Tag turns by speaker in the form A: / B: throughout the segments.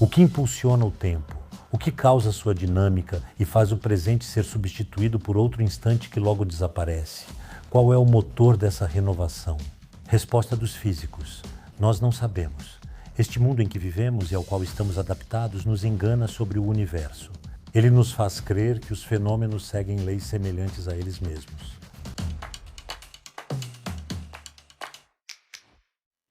A: O que impulsiona o tempo? O que causa sua dinâmica e faz o presente ser substituído por outro instante que logo desaparece? Qual é o motor dessa renovação? Resposta dos físicos: nós não sabemos. Este mundo em que vivemos e ao qual estamos adaptados nos engana sobre o universo. Ele nos faz crer que os fenômenos seguem leis semelhantes a eles mesmos.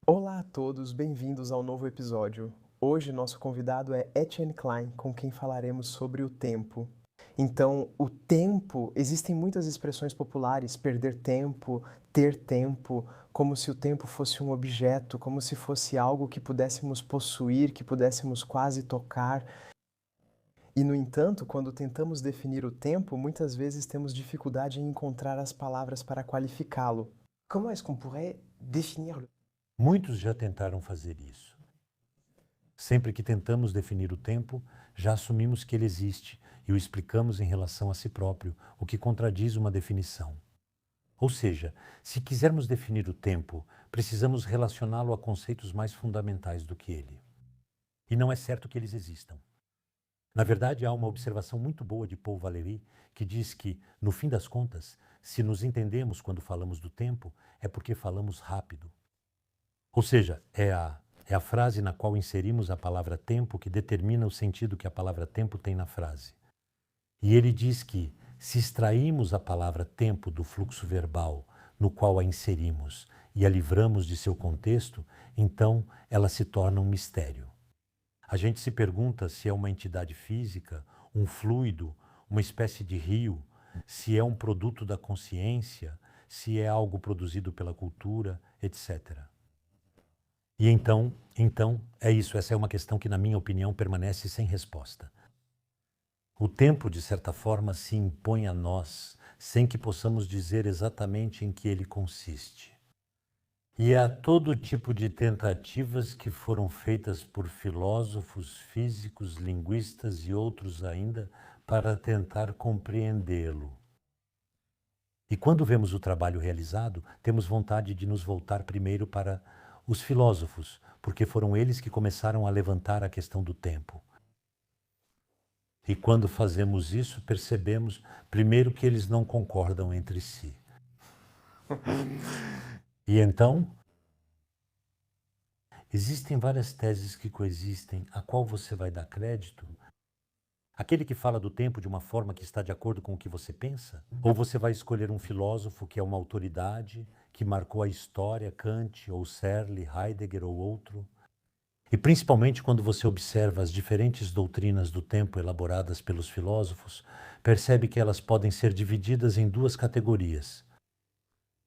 B: Olá a todos, bem-vindos ao novo episódio. Hoje nosso convidado é Etienne Klein, com quem falaremos sobre o tempo. Então, o tempo, existem muitas expressões populares, perder tempo, ter tempo, como se o tempo fosse um objeto, como se fosse algo que pudéssemos possuir, que pudéssemos quase tocar. E, no entanto, quando tentamos definir o tempo, muitas vezes temos dificuldade em encontrar as palavras para qualificá-lo. Comment est-ce qu'on pourrait définir le
A: Muitos já tentaram fazer isso. Sempre que tentamos definir o tempo, já assumimos que ele existe e o explicamos em relação a si próprio, o que contradiz uma definição. Ou seja, se quisermos definir o tempo, precisamos relacioná-lo a conceitos mais fundamentais do que ele. E não é certo que eles existam. Na verdade, há uma observação muito boa de Paul Valéry que diz que, no fim das contas, se nos entendemos quando falamos do tempo, é porque falamos rápido. Ou seja, é a frase na qual inserimos a palavra tempo que determina o sentido que a palavra tempo tem na frase. E ele diz que, se extraímos a palavra tempo do fluxo verbal no qual a inserimos e a livramos de seu contexto, então ela se torna um mistério. A gente se pergunta se é uma entidade física, um fluido, uma espécie de rio, se é um produto da consciência, se é algo produzido pela cultura, etc. E então, é isso. Essa é uma questão que, na minha opinião, permanece sem resposta. O tempo, de certa forma, se impõe a nós, sem que possamos dizer exatamente em que ele consiste. E há todo tipo de tentativas que foram feitas por filósofos, físicos, linguistas e outros ainda para tentar compreendê-lo. E quando vemos o trabalho realizado, temos vontade de nos voltar primeiro para os filósofos, porque foram eles que começaram a levantar a questão do tempo. E quando fazemos isso, percebemos, primeiro, que eles não concordam entre si. E então, existem várias teses que coexistem, a qual você vai dar crédito? Aquele que fala do tempo de uma forma que está de acordo com o que você pensa? Ou você vai escolher um filósofo que é uma autoridade, que marcou a história, Kant, ou Searle, Heidegger ou outro? E principalmente quando você observa as diferentes doutrinas do tempo elaboradas pelos filósofos, percebe que elas podem ser divididas em duas categorias.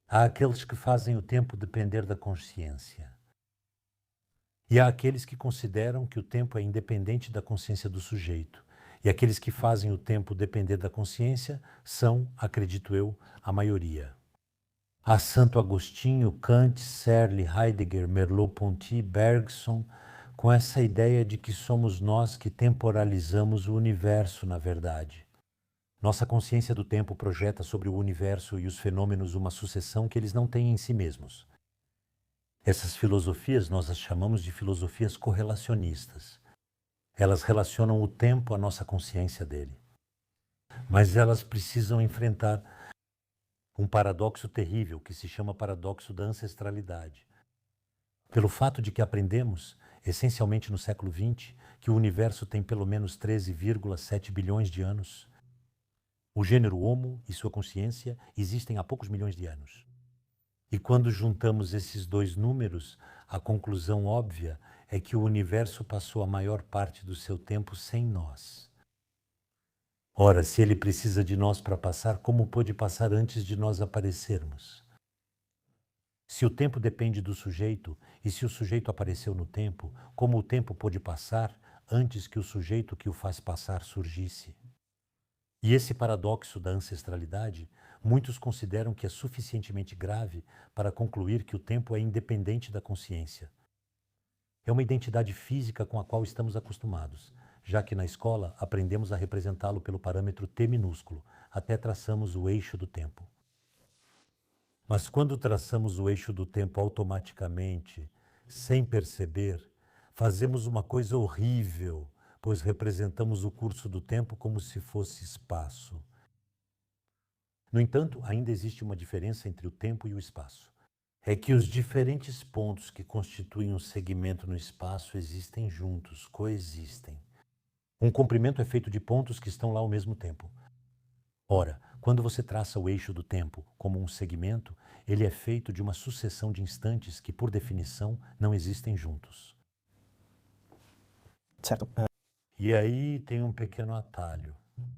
A: Há aqueles que fazem o tempo depender da consciência. E há aqueles que consideram que o tempo é independente da consciência do sujeito. E aqueles que fazem o tempo depender da consciência são, acredito eu, a maioria. Há Santo Agostinho, Kant, Searle, Heidegger, Merleau-Ponty, Bergson, com essa ideia de que somos nós que temporalizamos o universo, na verdade. Nossa consciência do tempo projeta sobre o universo e os fenômenos uma sucessão que eles não têm em si mesmos. Essas filosofias nós as chamamos de filosofias correlacionistas. Elas relacionam o tempo à nossa consciência dele. Mas elas precisam enfrentar um paradoxo terrível que se chama paradoxo da ancestralidade. Pelo fato de que aprendemos, essencialmente no século XX, que o universo tem pelo menos 13,7 bilhões de anos. O gênero Homo e sua consciência existem há poucos milhões de anos. E quando juntamos esses dois números, a conclusão óbvia é que o universo passou a maior parte do seu tempo sem nós. Ora, se ele precisa de nós para passar, como pôde passar antes de nós aparecermos? Se o tempo depende do sujeito, e se o sujeito apareceu no tempo, como o tempo pôde passar antes que o sujeito que o faz passar surgisse? E esse paradoxo da ancestralidade, muitos consideram que é suficientemente grave para concluir que o tempo é independente da consciência. É uma identidade física com a qual estamos acostumados, já que na escola aprendemos a representá-lo pelo parâmetro t minúsculo, até traçamos o eixo do tempo. Mas quando traçamos o eixo do tempo automaticamente, sem perceber, Fazemos uma coisa horrível, pois representamos o curso do tempo como se fosse espaço. No entanto, ainda existe uma diferença entre o tempo e o espaço. É que os diferentes pontos que constituem um segmento no espaço existem juntos, coexistem. Um comprimento é feito de pontos que estão lá ao mesmo tempo. Ora, quando você traça o eixo do tempo como um segmento, ele é feito de uma sucessão de instantes que, por definição, não existem juntos.
B: Certo.
A: E aí tem um pequeno atalho.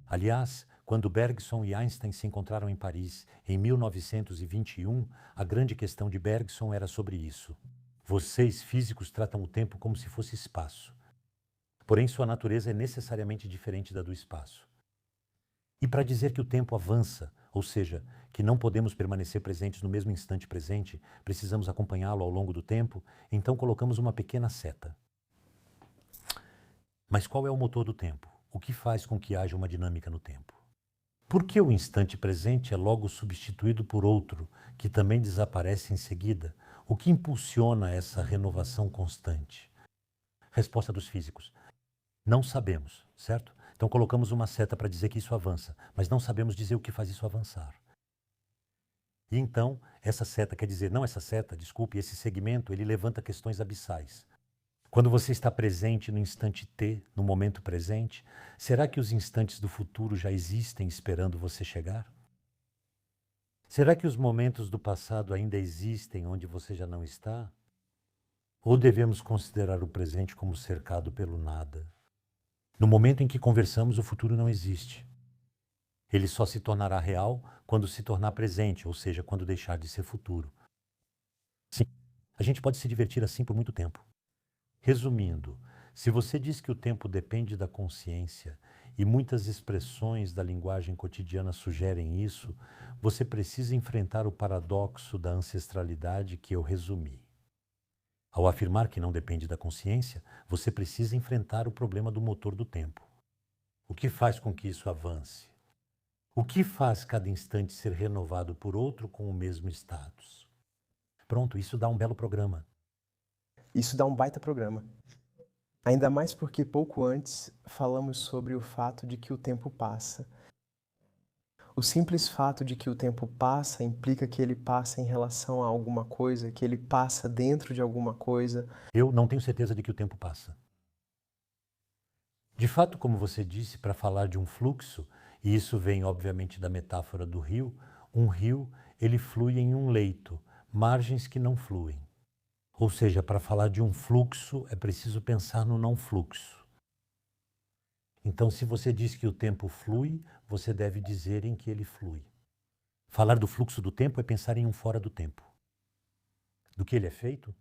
A: Aliás, quando Bergson e Einstein se encontraram em Paris em 1921, a grande questão de Bergson era sobre isso. Vocês, físicos, tratam o tempo como se fosse espaço. Porém, sua natureza é necessariamente diferente da do espaço. E para dizer que o tempo avança, ou seja, que não podemos permanecer presentes no mesmo instante presente, precisamos acompanhá-lo ao longo do tempo, então colocamos uma pequena seta. Mas qual é o motor do tempo? O que faz com que haja uma dinâmica no tempo? Por que o instante presente é logo substituído por outro, que também desaparece em seguida? O que impulsiona essa renovação constante? Resposta dos físicos: não sabemos, certo? Então colocamos uma seta para dizer que isso avança, mas não sabemos dizer o que faz isso avançar. E então, essa seta quer dizer, não essa seta, desculpe, esse segmento, ele levanta questões abissais. Quando você está presente no instante T, no momento presente, será que os instantes do futuro já existem esperando você chegar? Será que os momentos do passado ainda existem onde você já não está? Ou devemos considerar o presente como cercado pelo nada? No momento em que conversamos, o futuro não existe. Ele só se tornará real quando se tornar presente, ou seja, quando deixar de ser futuro. Sim, a gente pode se divertir assim por muito tempo. Resumindo, se você diz que o tempo depende da consciência e muitas expressões da linguagem cotidiana sugerem isso, você precisa enfrentar o paradoxo da ancestralidade que eu resumi. Ao afirmar que não depende da consciência, você precisa enfrentar o problema do motor do tempo. O que faz com que isso avance? O que faz cada instante ser renovado por outro com o mesmo status? Pronto, isso dá um belo programa.
B: Isso dá um baita programa. Ainda mais porque pouco antes falamos sobre o fato de que o tempo passa. O simples fato de que o tempo passa implica que ele passa em relação a alguma coisa, que ele passa dentro de alguma coisa.
A: Eu não tenho certeza de que o tempo passa. De fato, como você disse, para falar de um fluxo, e isso vem obviamente da metáfora do rio, um rio ele flui em um leito, margens que não fluem. Ou seja, para falar de um fluxo é preciso pensar no não fluxo. Então, se você diz que o tempo flui, você deve dizer em que ele flui. Falar do fluxo do tempo é pensar em um fora do tempo. Do que ele é feito?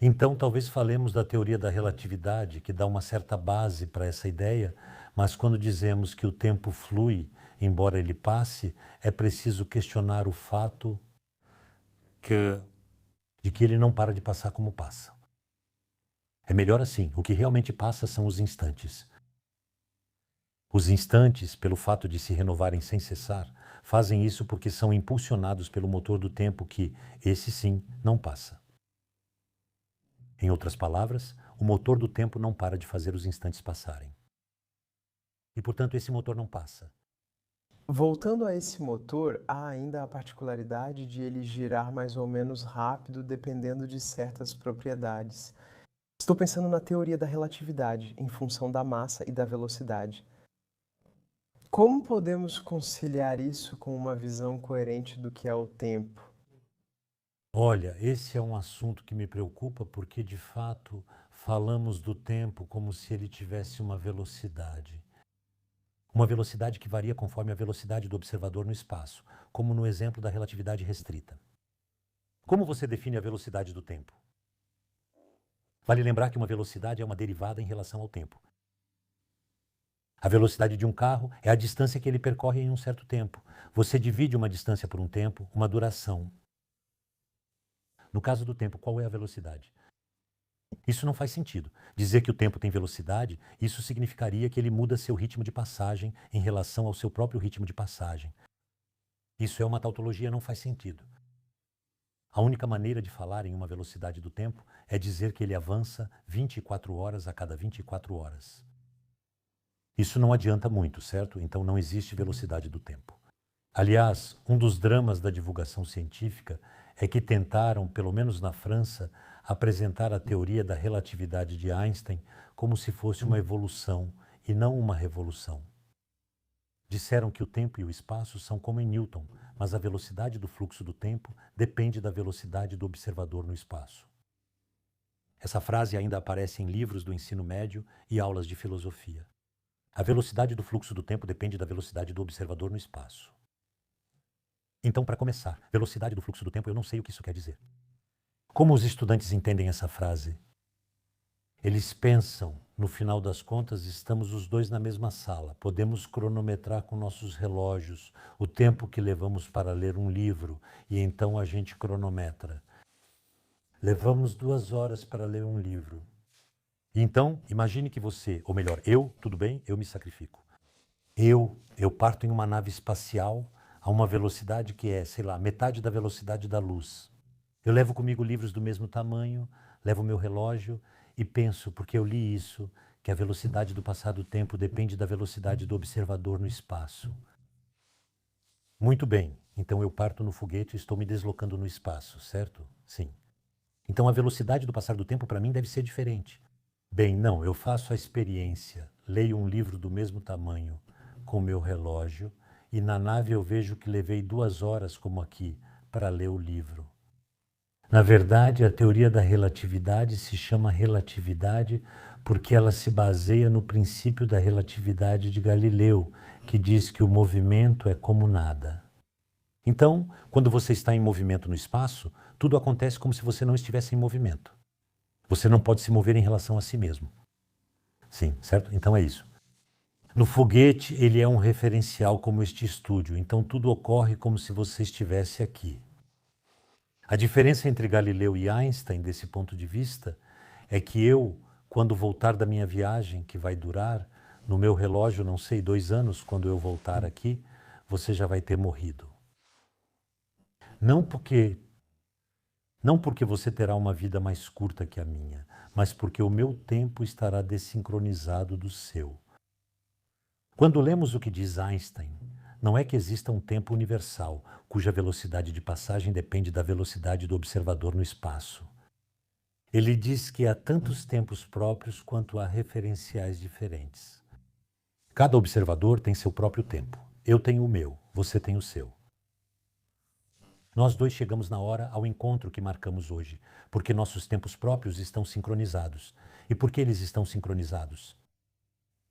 A: Então, talvez falemos da teoria da relatividade, que dá uma certa base para essa ideia, mas quando dizemos que o tempo flui, embora ele passe, é preciso questionar o fato de que ele não para de passar como passa. É melhor assim, o que realmente passa são os instantes. Os instantes, pelo fato de se renovarem sem cessar, fazem isso porque são impulsionados pelo motor do tempo que, esse sim, não passa. Em outras palavras, o motor do tempo não para de fazer os instantes passarem. E, portanto, esse motor não passa.
B: Voltando a esse motor, há ainda a particularidade de ele girar mais ou menos rápido dependendo de certas propriedades. Estou pensando na teoria da relatividade, em função da massa e da velocidade. Como podemos conciliar isso com uma visão coerente do que é o tempo?
A: Olha, esse é um assunto que me preocupa porque, de fato, falamos do tempo como se ele tivesse uma velocidade. Uma velocidade que varia conforme a velocidade do observador no espaço, como no exemplo da relatividade restrita. Como você define a velocidade do tempo? Vale lembrar que uma velocidade é uma derivada em relação ao tempo. A velocidade de um carro é a distância que ele percorre em um certo tempo. Você divide uma distância por um tempo, uma duração. No caso do tempo, qual é a velocidade? Isso não faz sentido. Dizer que o tempo tem velocidade, isso significaria que ele muda seu ritmo de passagem em relação ao seu próprio ritmo de passagem. Isso é uma tautologia, não faz sentido. A única maneira de falar em uma velocidade do tempo é dizer que ele avança 24 horas a cada 24 horas. Isso não adianta muito, certo? Então não existe velocidade do tempo. Aliás, um dos dramas da divulgação científica é que tentaram, pelo menos na França, apresentar a teoria da relatividade de Einstein como se fosse uma evolução e não uma revolução. Disseram que o tempo e o espaço são como em Newton, mas a velocidade do fluxo do tempo depende da velocidade do observador no espaço. Essa frase ainda aparece em livros do ensino médio e aulas de filosofia. A velocidade do fluxo do tempo depende da velocidade do observador no espaço. Então, para começar, velocidade do fluxo do tempo, eu não sei o que isso quer dizer. Como os estudantes entendem essa frase? Eles pensam, no final das contas, estamos os dois na mesma sala. Podemos cronometrar com nossos relógios o tempo que levamos para ler um livro e então a gente cronometra. Levamos 2 horas para ler um livro. Então, imagine que você, ou melhor, eu, tudo bem, eu me sacrifico. Eu parto em uma nave espacial a uma velocidade que é, sei lá, metade da velocidade da luz. Eu levo comigo livros do mesmo tamanho, levo meu relógio e penso, porque eu li isso, que a velocidade do passar do tempo depende da velocidade do observador no espaço. Muito bem, então eu parto no foguete e estou me deslocando no espaço, certo? Sim. Então a velocidade do passar do tempo para mim deve ser diferente. Bem, não, eu faço a experiência, leio um livro do mesmo tamanho com meu relógio e na nave eu vejo que levei 2 horas, como aqui, para ler o livro. Na verdade, a teoria da relatividade se chama relatividade porque ela se baseia no princípio da relatividade de Galileu, que diz que o movimento é como nada. Então, quando você está em movimento no espaço, tudo acontece como se você não estivesse em movimento. Você não pode se mover em relação a si mesmo. Sim, certo? Então é isso. No foguete, ele é um referencial como este estúdio, então tudo ocorre como se você estivesse aqui. A diferença entre Galileu e Einstein, desse ponto de vista, é que eu, quando voltar da minha viagem, que vai durar, no meu relógio, não sei, 2 anos, quando eu voltar aqui, você já vai ter morrido. Não porque você terá uma vida mais curta que a minha, mas porque o meu tempo estará desincronizado do seu. Quando lemos o que diz Einstein, não é que exista um tempo universal, cuja velocidade de passagem depende da velocidade do observador no espaço. Ele diz que há tantos tempos próprios quanto há referenciais diferentes. Cada observador tem seu próprio tempo. Eu tenho o meu, você tem o seu. Nós dois chegamos na hora ao encontro que marcamos hoje, porque nossos tempos próprios estão sincronizados. E por que eles estão sincronizados?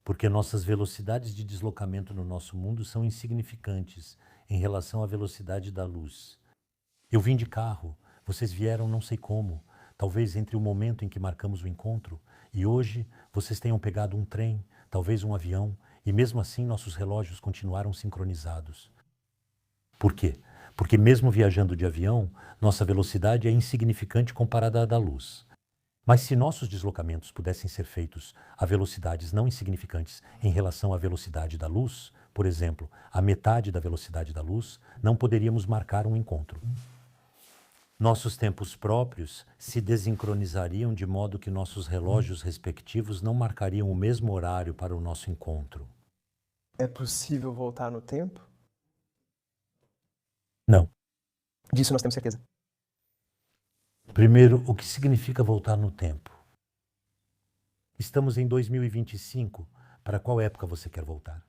A: Porque nossas velocidades de deslocamento no nosso mundo são insignificantes em relação à velocidade da luz. Eu vim de carro, vocês vieram não sei como, talvez entre o momento em que marcamos o encontro e hoje vocês tenham pegado um trem, talvez um avião, e mesmo assim nossos relógios continuaram sincronizados. Por quê? Porque mesmo viajando de avião, nossa velocidade é insignificante comparada à da luz. Mas se nossos deslocamentos pudessem ser feitos a velocidades não insignificantes em relação à velocidade da luz, por exemplo, a metade da velocidade da luz, não poderíamos marcar um encontro. Nossos tempos próprios se desincronizariam de modo que nossos relógios respectivos não marcariam o mesmo horário para o nosso encontro.
B: É possível voltar no tempo?
A: Não.
B: Disso nós temos certeza.
A: Primeiro, o que significa voltar no tempo? Estamos em 2025. Para qual época você quer voltar?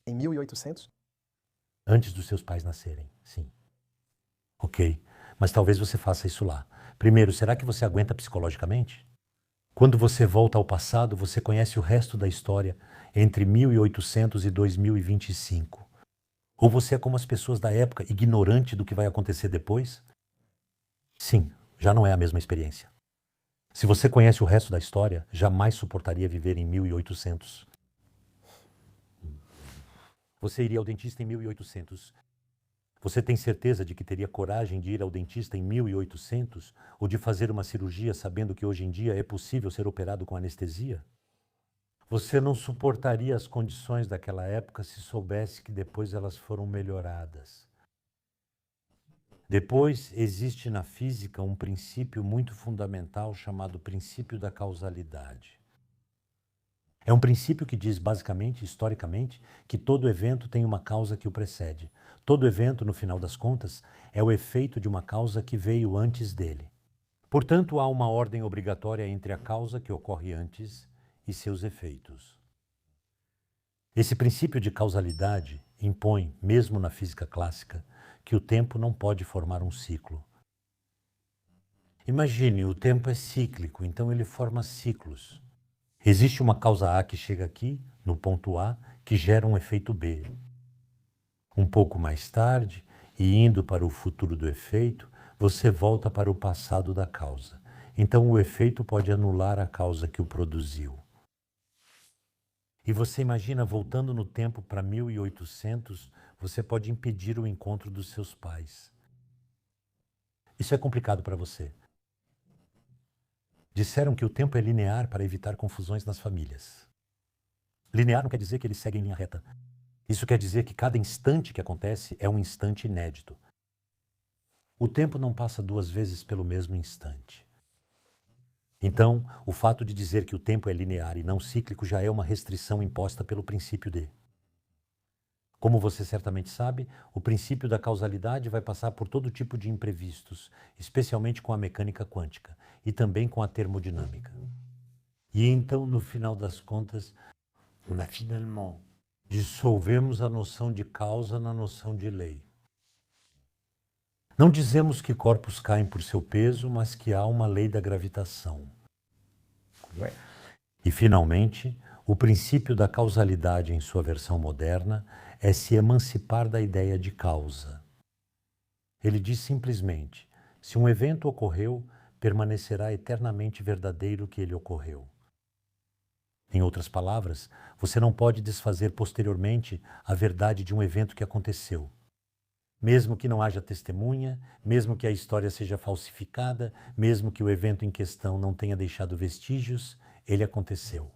B: Em 1800?
A: Antes dos seus pais nascerem, sim. Ok, mas talvez você faça isso lá. Primeiro, será que você aguenta psicologicamente? Quando você volta ao passado, você conhece o resto da história entre 1800 e 2025. Ou você é como as pessoas da época, ignorante do que vai acontecer depois? Sim, já não é a mesma experiência. Se você conhece o resto da história, jamais suportaria viver em 1800. Você iria ao dentista em 1800. Você tem certeza de que teria coragem de ir ao dentista em 1800 ou de fazer uma cirurgia sabendo que hoje em dia é possível ser operado com anestesia? Você não suportaria as condições daquela época se soubesse que depois elas foram melhoradas. Depois, existe na física um princípio muito fundamental chamado princípio da causalidade. É um princípio que diz, basicamente, historicamente, que todo evento tem uma causa que o precede. Todo evento, no final das contas, é o efeito de uma causa que veio antes dele. Portanto, há uma ordem obrigatória entre a causa que ocorre antes e seus efeitos. Esse princípio de causalidade impõe, mesmo na física clássica, que o tempo não pode formar um ciclo. Imagine, o tempo é cíclico, então ele forma ciclos. Existe uma causa A que chega aqui, no ponto A, que gera um efeito B. Um pouco mais tarde, e indo para o futuro do efeito, você volta para o passado da causa. Então o efeito pode anular a causa que o produziu. E você imagina, voltando no tempo para 1800, você pode impedir o encontro dos seus pais. Isso é complicado para você. Disseram que o tempo é linear para evitar confusões nas famílias. Linear não quer dizer que ele segue em linha reta. Isso quer dizer que cada instante que acontece é um instante inédito. O tempo não passa duas vezes pelo mesmo instante. Então, o fato de dizer que o tempo é linear e não cíclico já é uma restrição imposta pelo princípio de. Como você certamente sabe, o princípio da causalidade vai passar por todo tipo de imprevistos, especialmente com a mecânica quântica e também com a termodinâmica. E então, no final das contas, finalement, dissolvemos a noção de causa na noção de lei. Não dizemos que corpos caem por seu peso, mas que há uma lei da gravitação. E, finalmente, o princípio da causalidade em sua versão moderna é se emancipar da ideia de causa. Ele diz simplesmente, se um evento ocorreu, permanecerá eternamente verdadeiro que ele ocorreu. Em outras palavras, você não pode desfazer posteriormente a verdade de um evento que aconteceu. Mesmo que não haja testemunha, mesmo que a história seja falsificada, mesmo que o evento em questão não tenha deixado vestígios, ele aconteceu.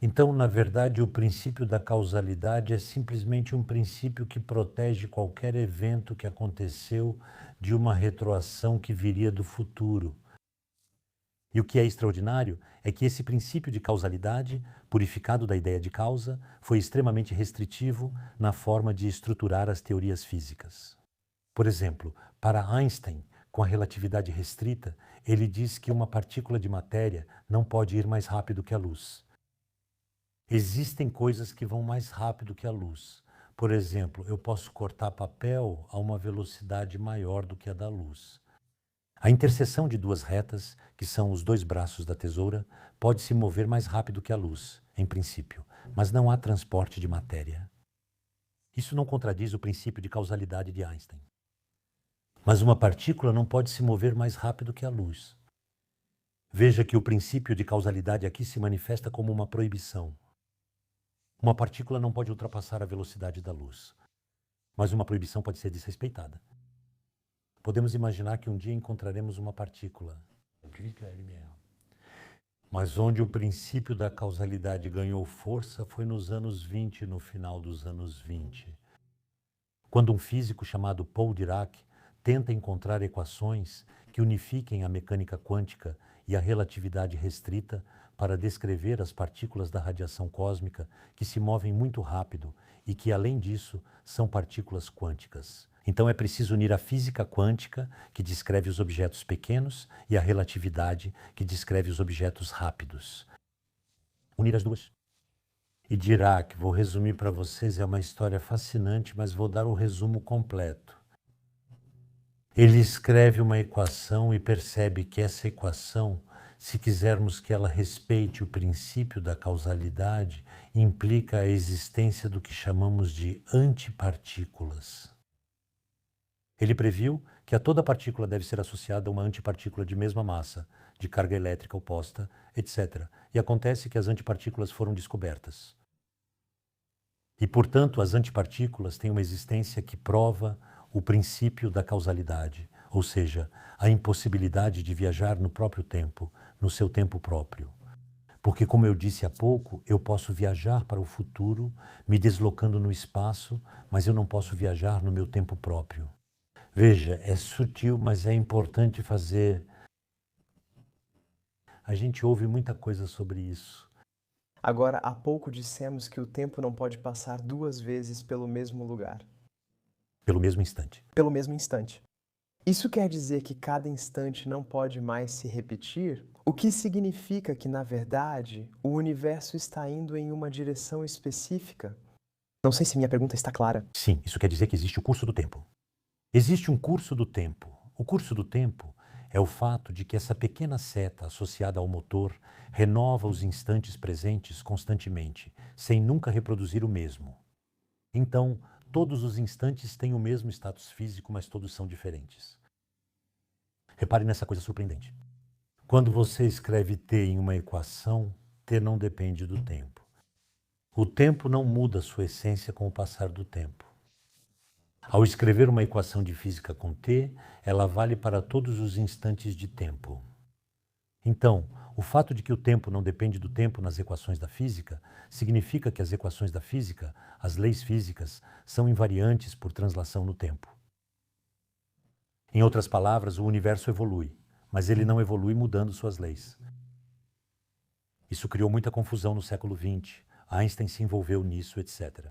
A: Então, na verdade, o princípio da causalidade é simplesmente um princípio que protege qualquer evento que aconteceu de uma retroação que viria do futuro. E o que é extraordinário é que esse princípio de causalidade, purificado da ideia de causa, foi extremamente restritivo na forma de estruturar as teorias físicas. Por exemplo, para Einstein, com a relatividade restrita, ele diz que uma partícula de matéria não pode ir mais rápido que a luz. Existem coisas que vão mais rápido que a luz. Por exemplo, eu posso cortar papel a uma velocidade maior do que a da luz. A interseção de duas retas, que são os dois braços da tesoura, pode se mover mais rápido que a luz, em princípio, mas não há transporte de matéria. Isso não contradiz o princípio de causalidade de Einstein. Mas uma partícula não pode se mover mais rápido que a luz. Veja que o princípio de causalidade aqui se manifesta como uma proibição. Uma partícula não pode ultrapassar a velocidade da luz, mas uma proibição pode ser desrespeitada. Podemos imaginar que um dia encontraremos uma partícula, mas onde o princípio da causalidade ganhou força foi nos anos 20, no final dos anos 20. Quando um físico chamado Paul Dirac tenta encontrar equações que unifiquem a mecânica quântica e a relatividade restrita para descrever as partículas da radiação cósmica que se movem muito rápido e que, além disso, são partículas quânticas. Então é preciso unir a física quântica, que descreve os objetos pequenos, e a relatividade, que descreve os objetos rápidos. Unir as duas. E Dirac, vou resumir para vocês, é uma história fascinante, mas vou dar o resumo completo. Ele escreve uma equação e percebe que essa equação, se quisermos que ela respeite o princípio da causalidade, implica a existência do que chamamos de antipartículas. Ele previu que a toda partícula deve ser associada a uma antipartícula de mesma massa, de carga elétrica oposta, etc. E acontece que as antipartículas foram descobertas. E, portanto, as antipartículas têm uma existência que prova o princípio da causalidade, ou seja, a impossibilidade de viajar no próprio tempo, no seu tempo próprio. Porque, como eu disse há pouco, eu posso viajar para o futuro, me deslocando no espaço, mas eu não posso viajar no meu tempo próprio. Veja, é sutil, mas é importante fazer. A gente ouve muita coisa sobre isso.
B: Agora, há pouco dissemos que o tempo não pode passar duas vezes pelo mesmo lugar,
A: Pelo mesmo instante.
B: pelo mesmo instante. Isso quer dizer que cada instante não pode mais se repetir? O que significa que, na verdade, o universo está indo em uma direção específica? Não sei se minha pergunta está clara.
A: Sim, isso quer dizer que existe o curso do tempo. Existe um curso do tempo. O curso do tempo é o fato de que essa pequena seta associada ao motor renova os instantes presentes constantemente, sem nunca reproduzir o mesmo. Então, todos os instantes têm o mesmo status físico, mas todos são diferentes. Repare nessa coisa surpreendente. Quando você escreve t em uma equação, t não depende do tempo. O tempo não muda sua essência com o passar do tempo. Ao escrever uma equação de física com t, ela vale para todos os instantes de tempo. Então, o fato de que o tempo não depende do tempo nas equações da física significa que as equações da física, as leis físicas, são invariantes por translação no tempo. Em outras palavras, o universo evolui, mas ele não evolui mudando suas leis. Isso criou muita confusão no século XX. Einstein se envolveu nisso, etc.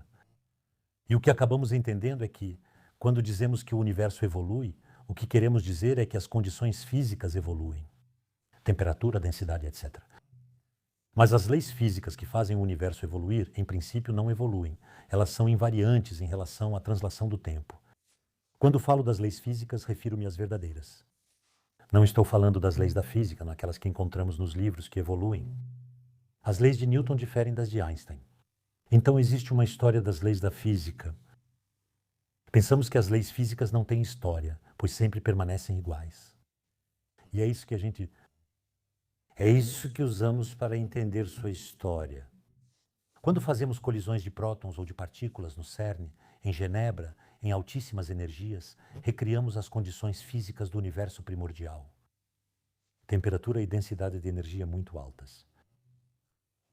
A: E o que acabamos entendendo é que, quando dizemos que o universo evolui, o que queremos dizer é que as condições físicas evoluem. Temperatura, densidade, etc. Mas as leis físicas que fazem o universo evoluir, em princípio, não evoluem. Elas são invariantes em relação à translação do tempo. Quando falo das leis físicas, refiro-me às verdadeiras. Não estou falando das leis da física, naquelas que encontramos nos livros que evoluem. As leis de Newton diferem das de Einstein. Então existe uma história das leis da física. Pensamos que as leis físicas não têm história, pois sempre permanecem iguais. E é isso que usamos para entender sua história. Quando fazemos colisões de prótons ou de partículas no CERN, em Genebra, em altíssimas energias, recriamos as condições físicas do universo primordial. Temperatura e densidade de energia muito altas.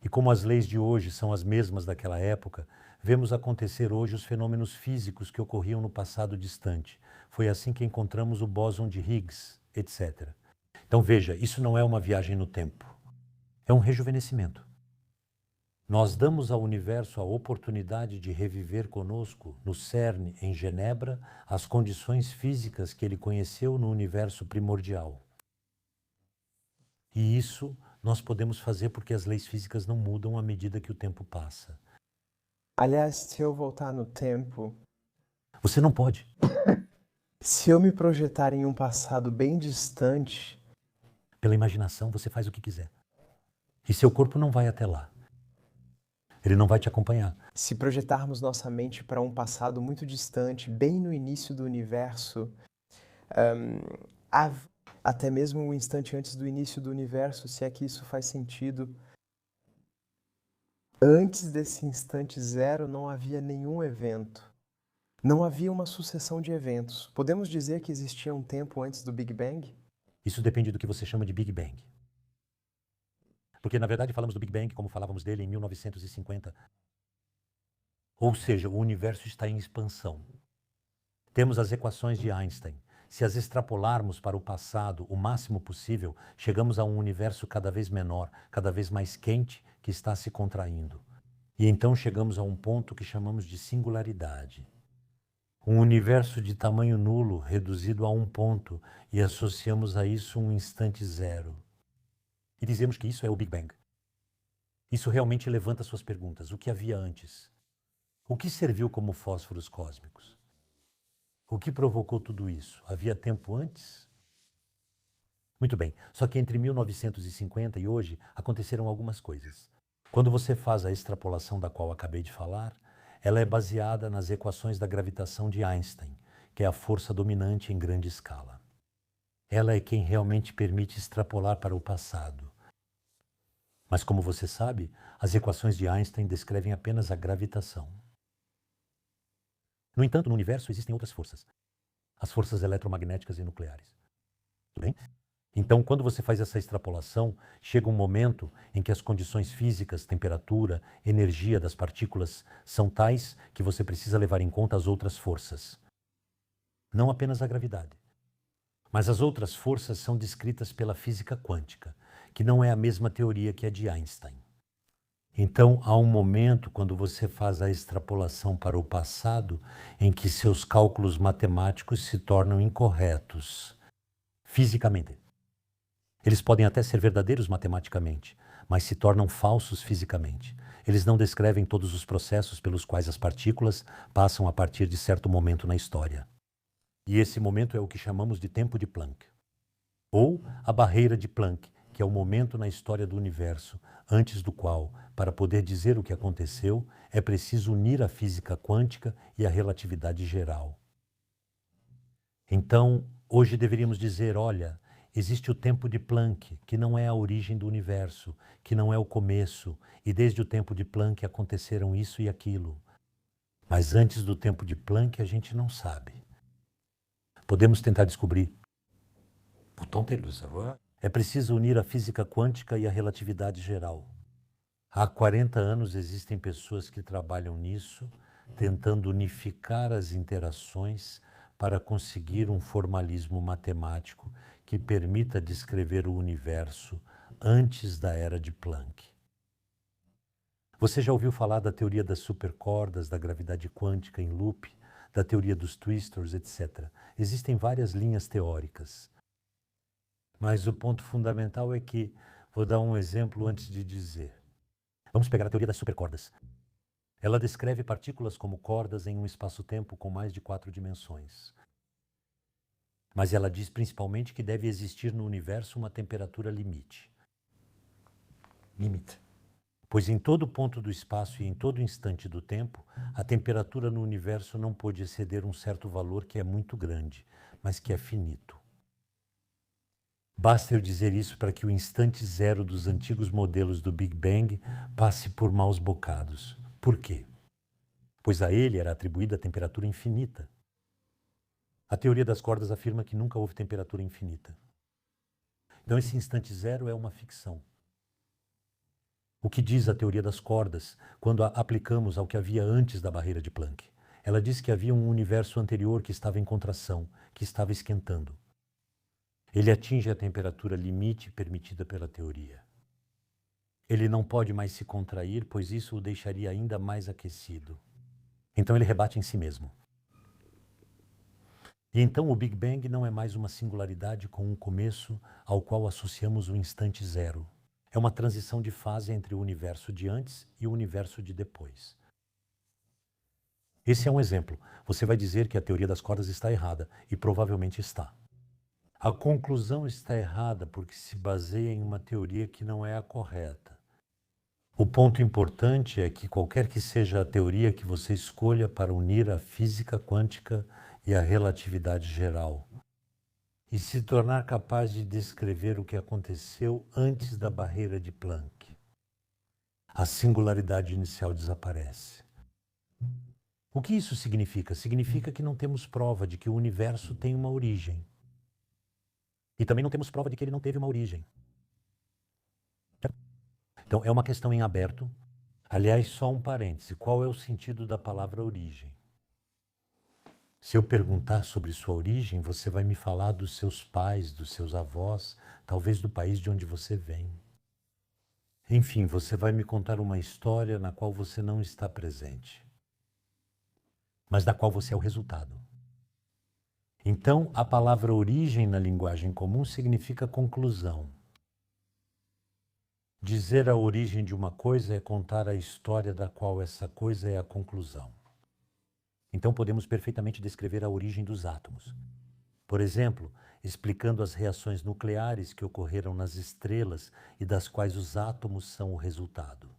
A: E como as leis de hoje são as mesmas daquela época, vemos acontecer hoje os fenômenos físicos que ocorriam no passado distante. Foi assim que encontramos o bóson de Higgs, etc. Então veja, isso não é uma viagem no tempo. É um rejuvenescimento. Nós damos ao universo a oportunidade de reviver conosco, no CERN, em Genebra, as condições físicas que ele conheceu no universo primordial. E isso nós podemos fazer porque as leis físicas não mudam à medida que o tempo passa.
B: Aliás, se eu voltar no tempo,
A: Você não pode.
B: se eu me projetar em um passado bem distante,
A: Pela imaginação você faz o que quiser. E seu corpo não vai até lá. Ele não vai te acompanhar.
B: se projetarmos nossa mente para um passado muito distante, bem no início do universo, até mesmo um instante antes do início do universo, se é que isso faz sentido, antes desse instante zero não havia nenhum evento. Não havia uma sucessão de eventos. Podemos dizer que existia um tempo antes do Big Bang?
A: Isso depende do que você chama de Big Bang. Porque, na verdade, falamos do Big Bang como falávamos dele em 1950. Ou seja, o universo está em expansão. Temos as equações de Einstein. Se as extrapolarmos para o passado o máximo possível, chegamos a um universo cada vez menor, cada vez mais quente, que está se contraindo. E então chegamos a um ponto que chamamos de singularidade. Um universo de tamanho nulo reduzido a um ponto e associamos a isso um instante zero. E dizemos que isso é o Big Bang. Isso realmente levanta suas perguntas. O que havia antes? O que serviu como fósforos cósmicos? O que provocou tudo isso? Havia tempo antes? Muito bem, só que entre 1950 e hoje aconteceram algumas coisas. Quando você faz a extrapolação da qual acabei de falar, ela é baseada nas equações da gravitação de Einstein, que é a força dominante em grande escala. Ela é quem realmente permite extrapolar para o passado. Mas como você sabe, as equações de Einstein descrevem apenas a gravitação. No entanto, no universo existem outras forças. As forças eletromagnéticas e nucleares. Tudo bem? Então, quando você faz essa extrapolação, chega um momento em que as condições físicas, temperatura, energia das partículas são tais que você precisa levar em conta as outras forças. não apenas a gravidade. Mas as outras forças são descritas pela física quântica, que não é a mesma teoria que a de Einstein. Então, há um momento, quando você faz a extrapolação para o passado, em que seus cálculos matemáticos se tornam incorretos, fisicamente. Eles podem até ser verdadeiros matematicamente, mas se tornam falsos fisicamente. Eles não descrevem todos os processos pelos quais as partículas passam a partir de certo momento na história. E esse momento é o que chamamos de tempo de Planck, ou a barreira de Planck, que é o momento na história do universo, antes do qual, para poder dizer o que aconteceu, é preciso unir a física quântica e a relatividade geral. Então, hoje deveríamos dizer, olha, existe o tempo de Planck, que não é a origem do universo, que não é o começo, e desde o tempo de Planck aconteceram isso e aquilo. Mas antes do tempo de Planck a gente não sabe. Podemos tentar descobrir. É preciso unir a física quântica e a relatividade geral. Há 40 anos existem pessoas que trabalham nisso, tentando unificar as interações para conseguir um formalismo matemático que permita descrever o universo antes da era de Planck. Você já ouviu falar da teoria das supercordas, da gravidade quântica em loop, da teoria dos twistors, etc. Existem várias linhas teóricas. Mas o ponto fundamental é que, vou dar um exemplo antes de dizer. Vamos pegar a teoria das supercordas. Ela descreve partículas como cordas em um espaço-tempo com mais de 4 dimensões. Mas ela diz principalmente que deve existir no universo uma temperatura limite. Pois em todo ponto do espaço e em todo instante do tempo, a temperatura no universo não pode exceder um certo valor que é muito grande, mas que é finito. Basta eu dizer isso para que o instante zero dos antigos modelos do Big Bang passe por maus bocados. Por quê? Pois a ele era atribuída a temperatura infinita. A teoria das cordas afirma que nunca houve temperatura infinita. Então esse instante zero é uma ficção. O que diz a teoria das cordas quando a aplicamos ao que havia antes da barreira de Planck? Ela diz que havia um universo anterior que estava em contração, que estava esquentando. Ele atinge a temperatura limite permitida pela teoria. Ele não pode mais se contrair, pois isso o deixaria ainda mais aquecido. Então ele rebate em si mesmo. E então o Big Bang não é mais uma singularidade com um começo ao qual associamos o instante zero. É uma transição de fase entre o universo de antes e o universo de depois. Esse é um exemplo. Você vai dizer que a teoria das cordas está errada, e provavelmente está. A conclusão está errada porque se baseia em uma teoria que não é a correta. O ponto importante é que qualquer que seja a teoria que você escolha para unir a física quântica e a relatividade geral, e se tornar capaz de descrever o que aconteceu antes da barreira de Planck, a singularidade inicial desaparece. O que isso significa? Significa que não temos prova de que o universo tem uma origem. E também não temos prova de que ele não teve uma origem. Então, é uma questão em aberto. Aliás, só um parêntese. Qual é o sentido da palavra origem? Se eu perguntar sobre sua origem, você vai me falar dos seus pais, dos seus avós, talvez do país de onde você vem. Enfim, você vai me contar uma história na qual você não está presente, mas da qual você é o resultado. Então, a palavra origem na linguagem comum significa conclusão. Dizer a origem de uma coisa é contar a história da qual essa coisa é a conclusão. Então, podemos perfeitamente descrever a origem dos átomos. Por exemplo, explicando as reações nucleares que ocorreram nas estrelas e das quais os átomos são o resultado.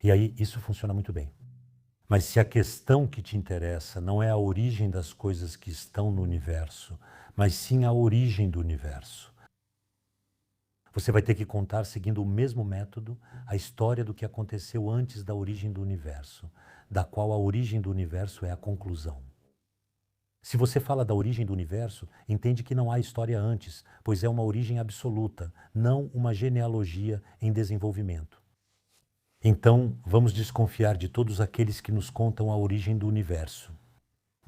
A: E aí, isso funciona muito bem. Mas se a questão que te interessa não é a origem das coisas que estão no universo, mas sim a origem do universo, você vai ter que contar, seguindo o mesmo método, a história do que aconteceu antes da origem do universo, da qual a origem do universo é a conclusão. Se você fala da origem do universo, entende que não há história antes, pois é uma origem absoluta, não uma genealogia em desenvolvimento. Então, vamos desconfiar de todos aqueles que nos contam a origem do universo.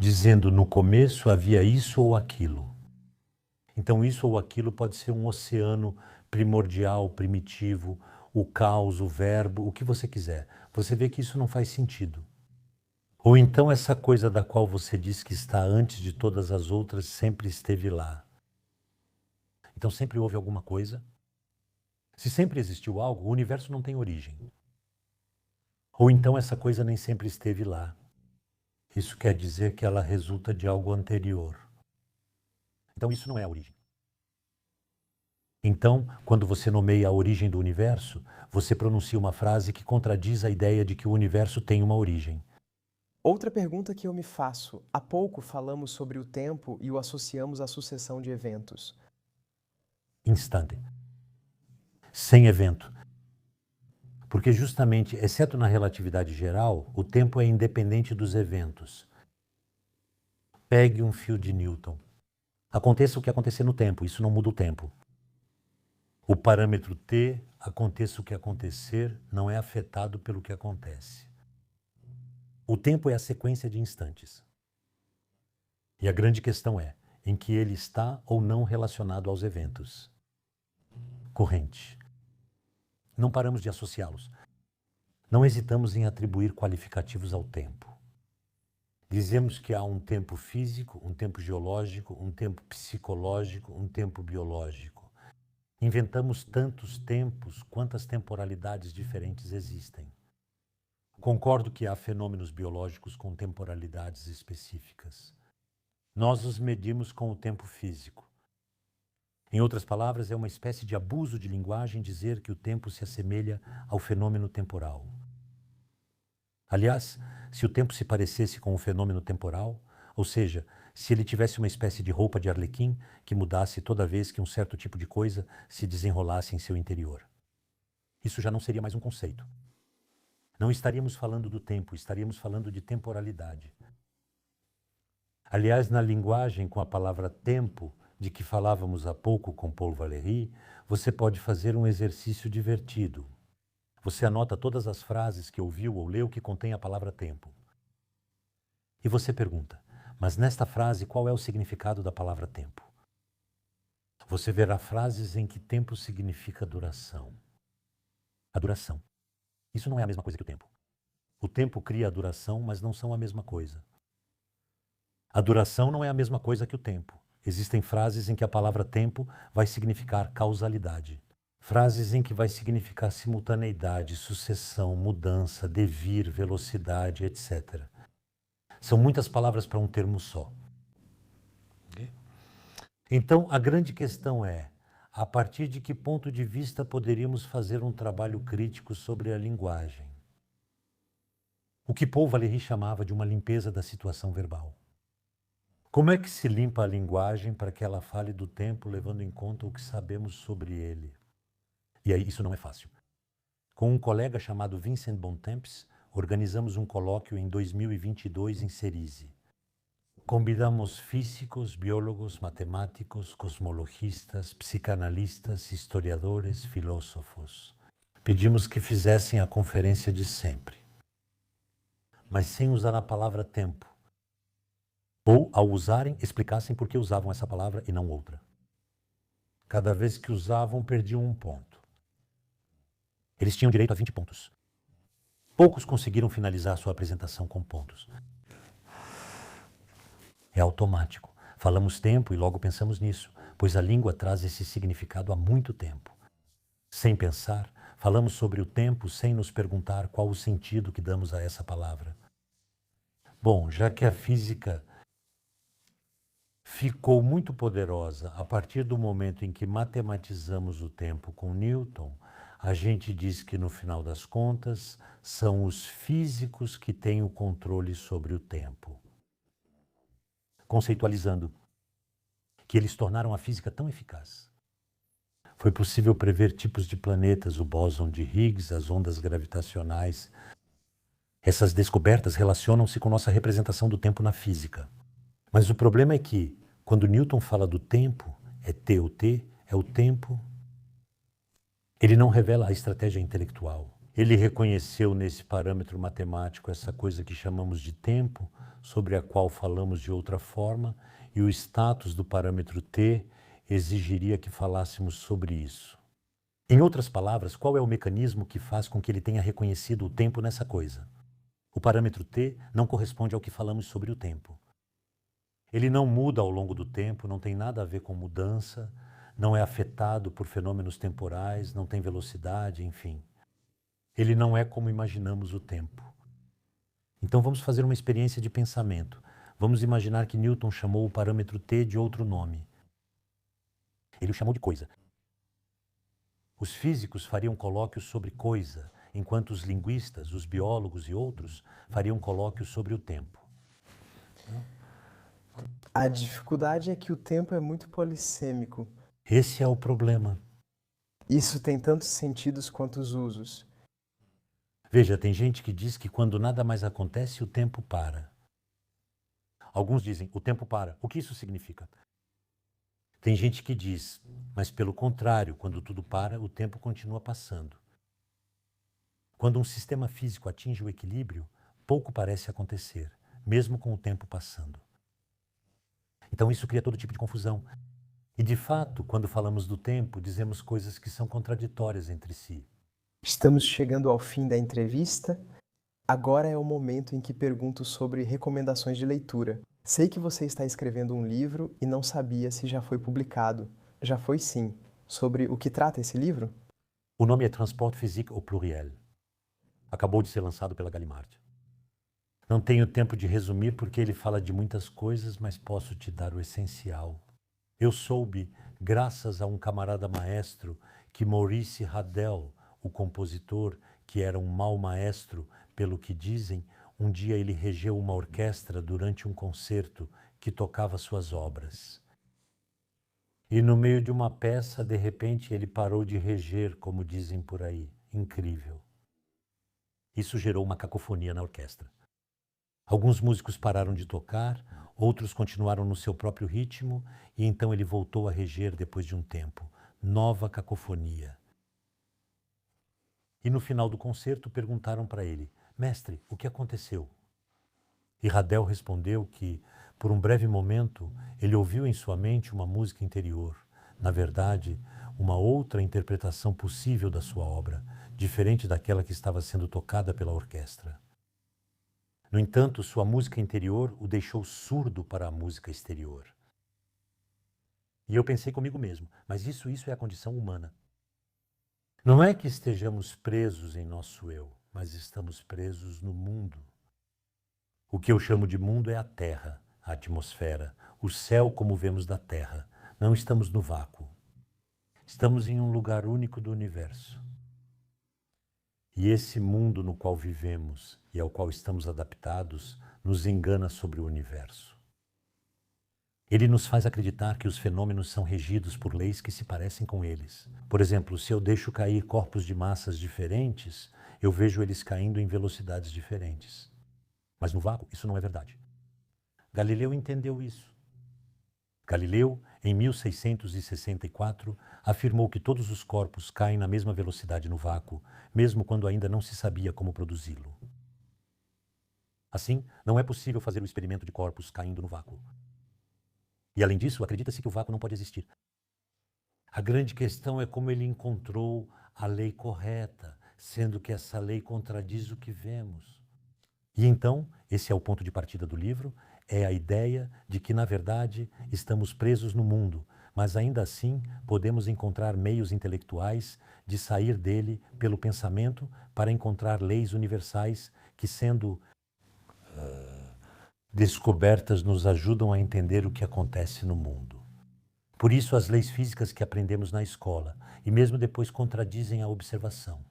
A: dizendo no começo havia isso ou aquilo. Então isso ou aquilo pode ser um oceano primordial, primitivo, o caos, o verbo, o que você quiser. Você vê que isso não faz sentido. Ou então essa coisa da qual você diz que está antes de todas as outras sempre esteve lá. Então sempre houve alguma coisa. Se sempre existiu algo, o universo não tem origem. Ou então essa coisa nem sempre esteve lá. Isso quer dizer que ela resulta de algo anterior. Então isso não é a origem. Então, quando você nomeia a origem do universo, você pronuncia uma frase que contradiz a ideia de que o universo tem uma origem.
B: Outra pergunta que eu me faço: há pouco falamos sobre o tempo e o associamos à sucessão de eventos.
A: Instante. Sem evento. Porque justamente, exceto na relatividade geral, o tempo é independente dos eventos. Pegue um fio de Newton. Aconteça o que acontecer no tempo, isso não muda o tempo. O parâmetro t, aconteça o que acontecer, não é afetado pelo que acontece. O tempo é a sequência de instantes. E a grande questão é, em que ele está ou não relacionado aos eventos. Corrente. Não paramos de associá-los. Não hesitamos em atribuir qualificativos ao tempo. Dizemos que há um tempo físico, um tempo geológico, um tempo psicológico, um tempo biológico. Inventamos tantos tempos quantas temporalidades diferentes existem. Concordo que há fenômenos biológicos com temporalidades específicas. Nós os medimos com o tempo físico. Em outras palavras, é uma espécie de abuso de linguagem dizer que o tempo se assemelha ao fenômeno temporal. Aliás, se o tempo se parecesse com o fenômeno temporal, ou seja, se ele tivesse uma espécie de roupa de arlequim que mudasse toda vez que um certo tipo de coisa se desenrolasse em seu interior. Isso já não seria mais um conceito. Não estaríamos falando do tempo, estaríamos falando de temporalidade. Aliás, na linguagem com a palavra tempo, de que falávamos há pouco com Paul Valéry, você pode fazer um exercício divertido. Você anota todas as frases que ouviu ou leu que contém a palavra tempo. E você pergunta, mas nesta frase qual é o significado da palavra tempo? Você verá frases em que tempo significa duração. A duração. Isso não é a mesma coisa que o tempo. O tempo cria a duração, mas não são a mesma coisa. A duração não é a mesma coisa que o tempo. Existem frases em que a palavra tempo vai significar causalidade. Frases em que vai significar simultaneidade, sucessão, mudança, devir, velocidade, etc. São muitas palavras para um termo só. Okay? Então, a grande questão é, a partir de que ponto de vista poderíamos fazer um trabalho crítico sobre a linguagem? O que Paul Valéry chamava de uma limpeza da situação verbal. Como é que se limpa a linguagem para que ela fale do tempo levando em conta o que sabemos sobre ele? E aí isso não é fácil. Com um colega chamado Vincent Bontemps, organizamos um colóquio em 2022 em Cerise. Convidamos físicos, biólogos, matemáticos, cosmologistas, psicanalistas, historiadores, filósofos. Pedimos que fizessem a conferência de sempre, mas sem usar a palavra tempo. Ou, ao usarem, explicassem por que usavam essa palavra e não outra. Cada vez que usavam, perdiam um ponto. Eles tinham direito a 20 pontos. Poucos conseguiram finalizar sua apresentação com pontos. É automático. Falamos tempo e logo pensamos nisso, pois a língua traz esse significado há muito tempo. Sem pensar, falamos sobre o tempo sem nos perguntar qual o sentido que damos a essa palavra. Bom, já que a física ficou muito poderosa a partir do momento em que matematizamos o tempo com Newton, a gente diz que, no final das contas, são os físicos que têm o controle sobre o tempo. Conceitualizando que eles tornaram a física tão eficaz. Foi possível prever tipos de planetas, o bóson de Higgs, as ondas gravitacionais. Essas descobertas relacionam-se com nossa representação do tempo na física. Mas o problema é que, quando Newton fala do tempo, é T ou T, é o tempo. Ele não revela a estratégia intelectual. Ele reconheceu nesse parâmetro matemático essa coisa que chamamos de tempo, sobre a qual falamos de outra forma, e o status do parâmetro t exigiria que falássemos sobre isso. Em outras palavras, qual é o mecanismo que faz com que ele tenha reconhecido o tempo nessa coisa? O parâmetro t não corresponde ao que falamos sobre o tempo. Ele não muda ao longo do tempo, não tem nada a ver com mudança, não é afetado por fenômenos temporais, não tem velocidade, enfim. Ele não é como imaginamos o tempo. Então vamos fazer uma experiência de pensamento. Vamos imaginar que Newton chamou o parâmetro t de outro nome. Ele o chamou de coisa. Os físicos fariam colóquios sobre coisa, enquanto os linguistas, os biólogos e outros fariam colóquios sobre o tempo.
B: A dificuldade é que o tempo é muito polissêmico.
A: Esse é o problema.
B: Isso tem tantos sentidos quanto os usos.
A: Veja, tem gente que diz que quando nada mais acontece, o tempo para. Alguns dizem, o tempo para. O que isso significa? Tem gente que diz, mas pelo contrário, quando tudo para, o tempo continua passando. Quando um sistema físico atinge o equilíbrio, pouco parece acontecer, mesmo com o tempo passando. Então isso cria todo tipo de confusão. E de fato, quando falamos do tempo, dizemos coisas que são contraditórias entre si.
B: Estamos chegando ao fim da entrevista. Agora é o momento em que pergunto sobre recomendações de leitura. Sei que você está escrevendo um livro e não sabia se já foi publicado. Já foi sim. Sobre o que trata esse livro?
A: O nome é Transport Physique au Pluriel. Acabou de ser lançado pela Gallimard. Não tenho tempo de resumir porque ele fala de muitas coisas, mas posso te dar o essencial. Eu soube, graças a um camarada maestro, que Maurice Ravel, o compositor, que era um mau maestro, pelo que dizem, um dia ele regeu uma orquestra durante um concerto que tocava suas obras. E no meio de uma peça, de repente, ele parou de reger, como dizem por aí. Incrível. Isso gerou uma cacofonia na orquestra. Alguns músicos pararam de tocar, outros continuaram no seu próprio ritmo, e então ele voltou a reger depois de um tempo. Nova cacofonia. E no final do concerto perguntaram para ele, mestre, o que aconteceu? E Ravel respondeu que, por um breve momento, ele ouviu em sua mente uma música interior, na verdade, uma outra interpretação possível da sua obra, diferente daquela que estava sendo tocada pela orquestra. No entanto, sua música interior o deixou surdo para a música exterior. E eu pensei comigo mesmo, mas isso é a condição humana. Não é que estejamos presos em nosso eu, mas estamos presos no mundo. O que eu chamo de mundo é a Terra, a atmosfera, o céu como vemos da Terra. Não estamos no vácuo. Estamos em um lugar único do universo. E esse mundo no qual vivemos e ao qual estamos adaptados nos engana sobre o universo. Ele nos faz acreditar que os fenômenos são regidos por leis que se parecem com eles. Por exemplo, se eu deixo cair corpos de massas diferentes, eu vejo eles caindo em velocidades diferentes. Mas no vácuo, isso não é verdade. Galileu entendeu isso. Galileu, em 1664, afirmou que todos os corpos caem na mesma velocidade no vácuo, mesmo quando ainda não se sabia como produzi-lo. Assim, não é possível fazer o experimento de corpos caindo no vácuo. E além disso, acredita-se que o vácuo não pode existir. A grande questão é como ele encontrou a lei correta, sendo que essa lei contradiz o que vemos. E então, esse é o ponto de partida do livro, é a ideia de que, na verdade, estamos presos no mundo, mas ainda assim podemos encontrar meios intelectuais de sair dele pelo pensamento para encontrar leis universais que, sendo descobertas, nos ajudam a entender o que acontece no mundo. Por isso, as leis físicas que aprendemos na escola, e mesmo depois contradizem a observação.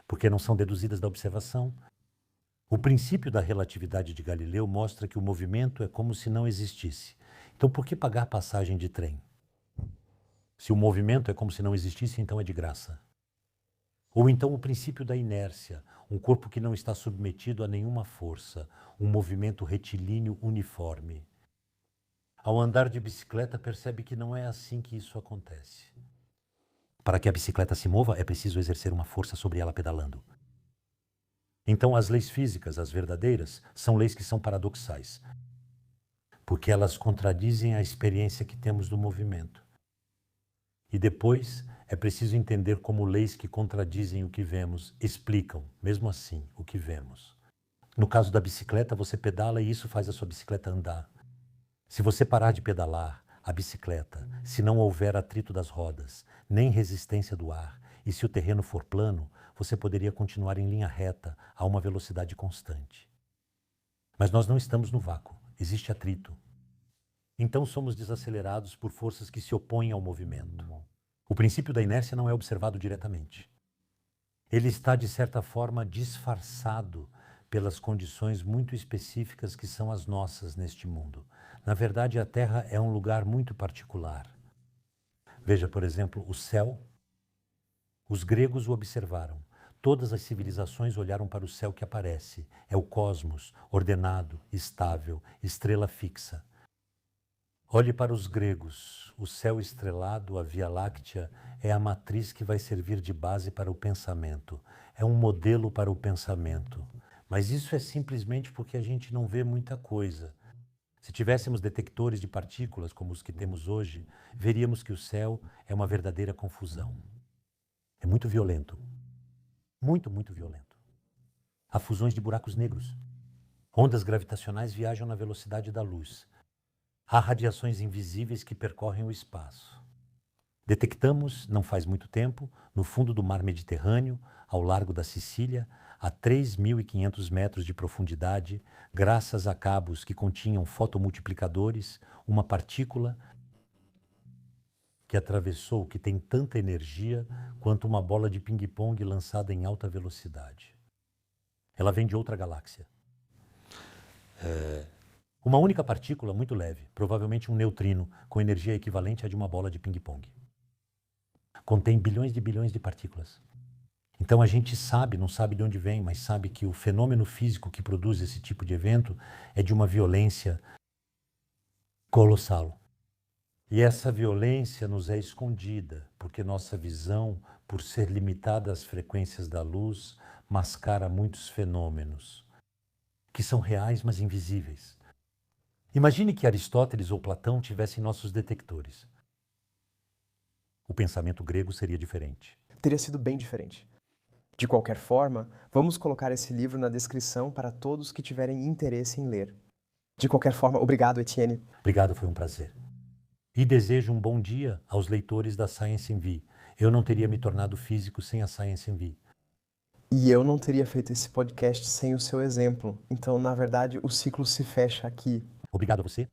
A: Porque não são deduzidas da observação. O princípio da relatividade de Galileu mostra que o movimento é como se não existisse. Então, por que pagar passagem de trem? Se o movimento é como se não existisse, então é de graça. Ou então o princípio da inércia, um corpo que não está submetido a nenhuma força, um movimento retilíneo uniforme. Ao andar de bicicleta, percebe que não é assim que isso acontece. Para que a bicicleta se mova, é preciso exercer uma força sobre ela pedalando. Então, as leis físicas, as verdadeiras, são leis que são paradoxais, porque elas contradizem a experiência que temos do movimento. E depois, é preciso entender como leis que contradizem o que vemos explicam, mesmo assim, o que vemos. No caso da bicicleta, você pedala e isso faz a sua bicicleta andar. Se você parar de pedalar a bicicleta, se não houver atrito das rodas, nem resistência do ar, e se o terreno for plano, você poderia continuar em linha reta a uma velocidade constante. Mas nós não estamos no vácuo, existe atrito. Então somos desacelerados por forças que se opõem ao movimento. O princípio da inércia não é observado diretamente. Ele está, de certa forma, disfarçado pelas condições muito específicas que são as nossas neste mundo. Na verdade, a Terra é um lugar muito particular. Veja, por exemplo, o céu. Os gregos o observaram. Todas as civilizações olharam para o céu que aparece. É o cosmos, ordenado, estável, estrela fixa. Olhe para os gregos. O céu estrelado, a Via Láctea, é a matriz que vai servir de base para o pensamento. É um modelo para o pensamento. Mas isso é simplesmente porque a gente não vê muita coisa. Se tivéssemos detectores de partículas como os que temos hoje, veríamos que o céu é uma verdadeira confusão. É muito violento. Muito, muito violento. Há fusões de buracos negros. Ondas gravitacionais viajam na velocidade da luz. Há radiações invisíveis que percorrem o espaço. Detectamos, não faz muito tempo, no fundo do mar Mediterrâneo, ao largo da Sicília, a 3.500 metros de profundidade, graças a cabos que continham fotomultiplicadores, uma partícula que atravessou, que tem tanta energia quanto uma bola de ping-pong lançada em alta velocidade. Ela vem de outra galáxia. Uma única partícula muito leve, provavelmente um neutrino, com energia equivalente à de uma bola de ping-pong. Contém bilhões de partículas. Então a gente sabe, não sabe de onde vem, mas sabe que o fenômeno físico que produz esse tipo de evento é de uma violência colossal. E essa violência nos é escondida, porque nossa visão, por ser limitada às frequências da luz, mascara muitos fenômenos, que são reais, mas invisíveis. Imagine que Aristóteles ou Platão tivessem nossos detectores. O pensamento grego seria diferente.
B: Teria sido bem diferente. De qualquer forma, vamos colocar esse livro na descrição para todos que tiverem interesse em ler. De qualquer forma, obrigado, Etienne.
A: Obrigado, foi um prazer. E desejo um bom dia aos leitores da Science NV. Eu não teria me tornado físico sem a Science NV.
B: E eu não teria feito esse podcast sem o seu exemplo. Então, na verdade, o ciclo se fecha aqui.
A: Obrigado a você.